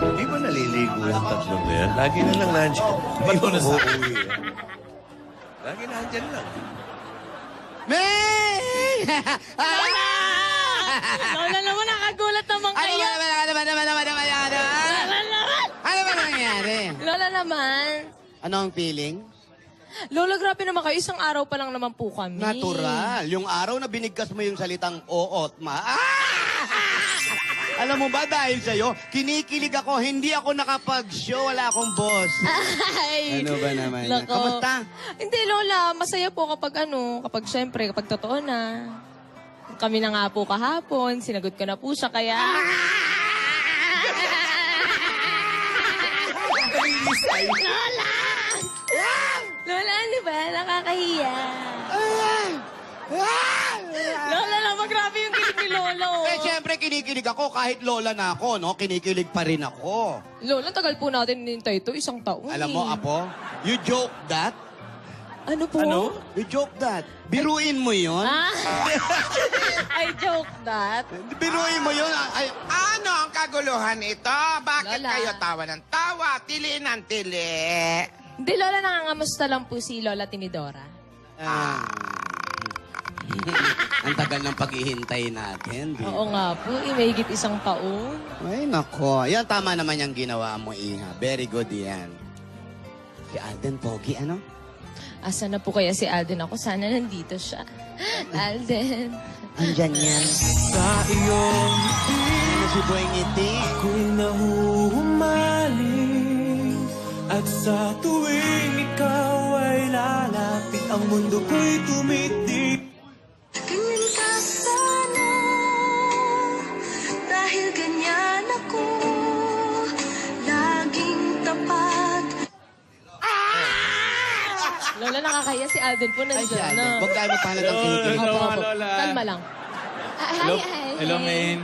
Hindi ba naliligo yung tatlong na yan? Lagi na lang nandiyan. Ba't mo uuwi? Lagi nandiyan lang. Ming! Lola naman, nakagulat naman Ano kayo. Ano ba nangyari? Lola naman. Ano ang feeling? Lola, grabe naman kayo. Isang araw pa lang naman po kami. Natural. Yung araw na binigkas mo yung salitang oot, Alam mo ba, dahil sa'yo, kinikilig ako, hindi ako nakapag-show, wala akong boss. Ay, Ano ba naman yan? Nako. Kamusta? Hindi, Lola. Masaya po kapag syempre, kapag totoo na. Kami na nga po kahapon. Sinagot ko na po siya, kaya... Lola! Lola, di ba? Nakakahiya. Lola naman, grabe yung kilig ni Lola. Oh. Eh, syempre, kinikilig ako. Kahit lola na ako, no? Kinikilig pa rin ako. Lola, tagal po natin nintay ito. Isang taon. Alam mo, Apo, you joke that? Ano po? You joke that. Biruin mo yun? Ah? I joke that. Biruin mo yun? Ay, Ano ang kaguluhan ito? Bakit Lola. kayo tawa ng tawa, tili ng tili? Hindi, Lola, nangangamusta lang po si Lola Tinidora. Ang tagal ng paghihintay natin. Di Oo ba? nga po, mahigit isang taon. Ay, nako. Yan, tama naman yung ginawa mo, Iha. Very good yan. Si Alden Pogi, ano? Asa na po kaya si Alden ako? Sana nandito siya. Alden. Andyan yan. Sa iyong Ano si Boy Ngiti? ako'y nahuhumaling. At sa tuwing ikaw ay lalapit, ang mundo ko'y tumitig. Ganyan ka sana, dahil ganyan ako, laging tapat. Lola, nakakaya si Alden po Ay, si nandiyan Alden. na. Huwag tayo magpahalat ng Hello, kinikilig. hello, Opo, opo. Lola. Kalma lang. Ah, hi, Hello, hi. hello, Main.